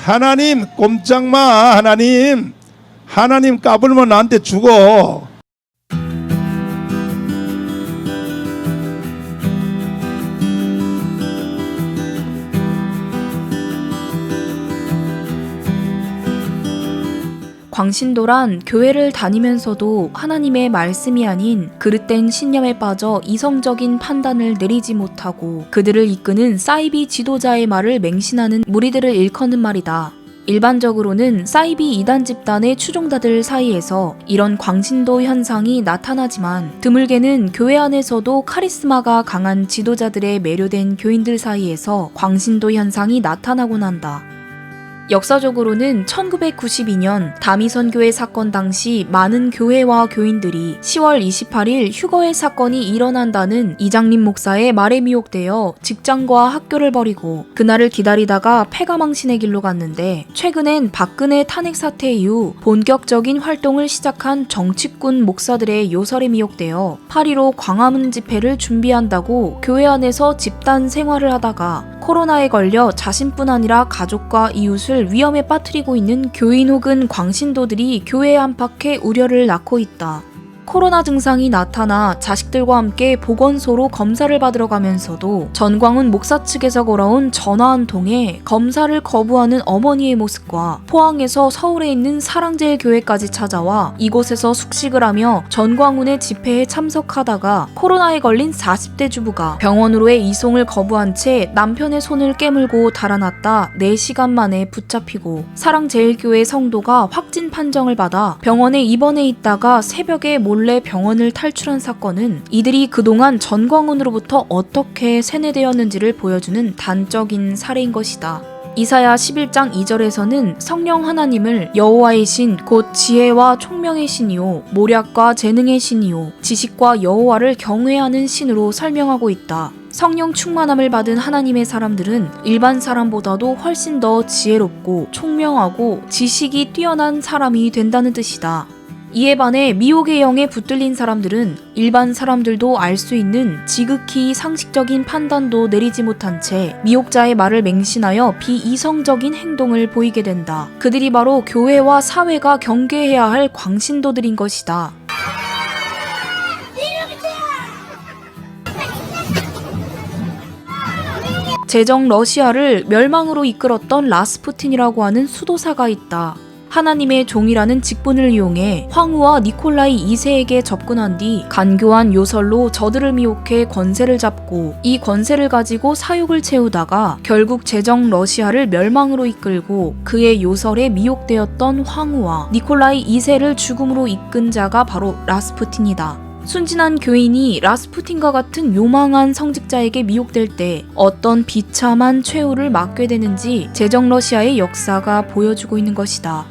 하나님 꼼짝 마. 하나님 까불면 나한테 죽어. 광신도란 교회를 다니면서도 하나님의 말씀이 아닌 그릇된 신념에 빠져 이성적인 판단을 내리지 못하고 그들을 이끄는 사이비 지도자의 말을 맹신하는 무리들을 일컫는 말이다. 일반적으로는 사이비 이단 집단의 추종자들 사이에서 이런 광신도 현상이 나타나지만 드물게는 교회 안에서도 카리스마가 강한 지도자들에 매료된 교인들 사이에서 광신도 현상이 나타나곤 한다. 역사적으로는 1992년 다미선교회 사건 당시 많은 교회와 교인들이 10월 28일 휴거의 사건이 일어난다는 이장림 목사의 말에 미혹되어 직장과 학교를 버리고 그날을 기다리다가 패가망신의 길로 갔는데, 최근엔 박근혜 탄핵 사태 이후 본격적인 활동을 시작한 정치꾼 목사들의 요설에 미혹되어 8.15 광화문 집회를 준비한다고 교회 안에서 집단 생활을 하다가 코로나에 걸려 자신뿐 아니라 가족과 이웃을 위험에 빠뜨리고 있는 교인 혹은 광신도들이 교회에 안팎의 우려를 낳고 있다. 코로나 증상이 나타나 자식들과 함께 보건소로 검사를 받으러 가면서도 전광훈 목사 측에서 걸어온 전화 한 통에 검사를 거부하는 어머니의 모습과 포항에서 서울에 있는 사랑제일교회까지 찾아와 이곳에서 숙식을 하며 전광훈의 집회에 참석하다가 코로나에 걸린 40대 주부가 병원으로의 이송을 거부한 채 남편의 손을 깨물고 달아났다 4시간 만에 붙잡히고, 사랑제일교회 성도가 확진 판정을 받아 병원에 입원해 있다가 새벽에 몰래 병원을 탈출한 사건은 이들이 그동안 전광훈으로부터 어떻게 세뇌되었는지를 보여주는 단적인 사례인 것이다. 이사야 11장 2절에서는 성령 하나님을 여호와의 신 곧 지혜와 총명의 신이요 모략과 재능의 신이요 지식과 여호와를 경외하는 신으로 설명하고 있다. 성령 충만함을 받은 하나님의 사람들은 일반 사람보다도 훨씬 더 지혜롭고 총명하고 지식이 뛰어난 사람이 된다는 뜻이다. 이에 반해 미혹의 영에 붙들린 사람들은 일반 사람들도 알 수 있는 지극히 상식적인 판단도 내리지 못한 채 미혹자의 말을 맹신하여 비이성적인 행동을 보이게 된다. 그들이 바로 교회와 사회가 경계해야 할 광신도들인 것이다. 제정 러시아를 멸망으로 이끌었던 라스푸틴이라고 하는 수도사가 있다. 하나님의 종이라는 직분을 이용해 황후와 니콜라이 2세에게 접근한 뒤 간교한 요설로 저들을 미혹해 권세를 잡고 이 권세를 가지고 사욕을 채우다가 결국 제정 러시아를 멸망으로 이끌고 그의 요설에 미혹되었던 황후와 니콜라이 2세를 죽음으로 이끈 자가 바로 라스푸틴이다. 순진한 교인이 라스푸틴과 같은 요망한 성직자에게 미혹될 때 어떤 비참한 최후를 맞게 되는지 제정 러시아의 역사가 보여주고 있는 것이다.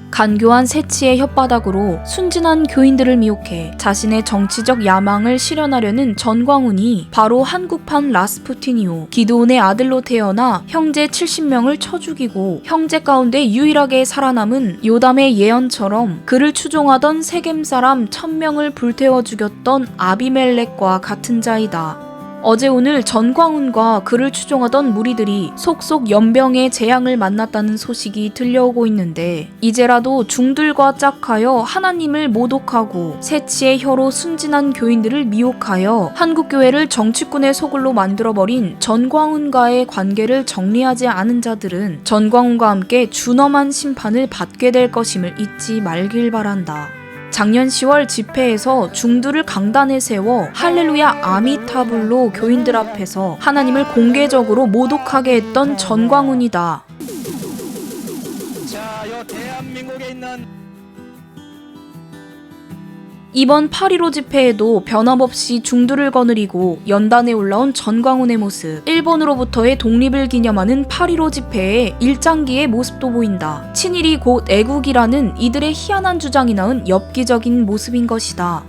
간교한 세치의 혓바닥으로 순진한 교인들을 미혹해 자신의 정치적 야망을 실현하려는 전광훈이 바로 한국판 라스푸틴이요 기드온의 아들로 태어나 형제 70명을 쳐 죽이고 형제 가운데 유일하게 살아남은 요담의 예언처럼 그를 추종하던 세겜 사람 1000명을 불태워 죽였던 아비멜렉과 같은 자이다. 어제 오늘 전광훈과 그를 추종하던 무리들이 속속 연병의 재앙을 만났다는 소식이 들려오고 있는데, 이제라도 중들과 짝하여 하나님을 모독하고 세치의 혀로 순진한 교인들을 미혹하여 한국교회를 정치꾼의 소굴로 만들어버린 전광훈과의 관계를 정리하지 않은 자들은 전광훈과 함께 준엄한 심판을 받게 될 것임을 잊지 말길 바란다. 작년 10월 집회에서 중두를 강단에 세워 할렐루야 아미타불로 교인들 앞에서 하나님을 공개적으로 모독하게 했던 전광훈이다. 자, 요 대한민국에 있는 이번 8.15 집회에도 변함없이 중두를 거느리고 연단에 올라온 전광훈의 모습, 일본으로부터의 독립을 기념하는 8.15 집회의 일장기의 모습도 보인다. 친일이 곧 애국이라는 이들의 희한한 주장이 낳은 엽기적인 모습인 것이다.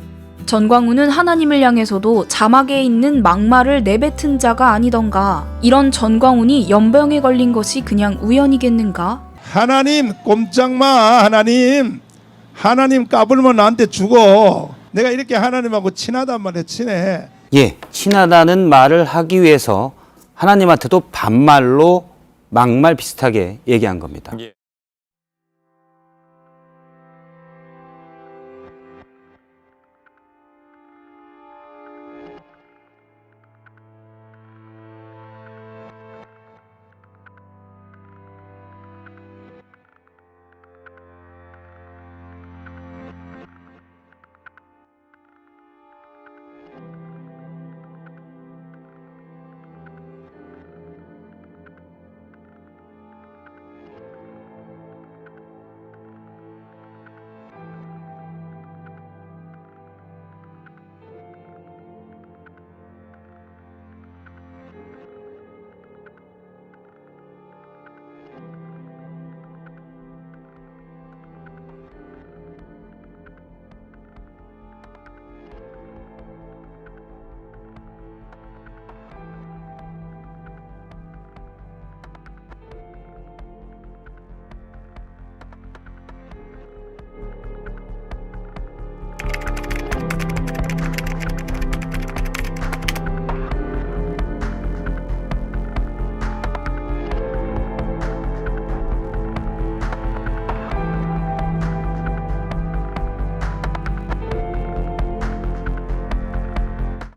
전광훈은 하나님을 향해서도 자막에 있는 막말을 내뱉은 자가 아니던가. 이런 전광훈이 연병에 걸린 것이 그냥 우연이겠는가? 하나님 꼼짝 마. 하나님 까불면 나한테 죽어. 내가 이렇게 하나님하고 친하단 말이야. 친해. 친하다는 말을 하기 위해서 하나님한테도 반말로 막말 비슷하게 얘기한 겁니다. 예.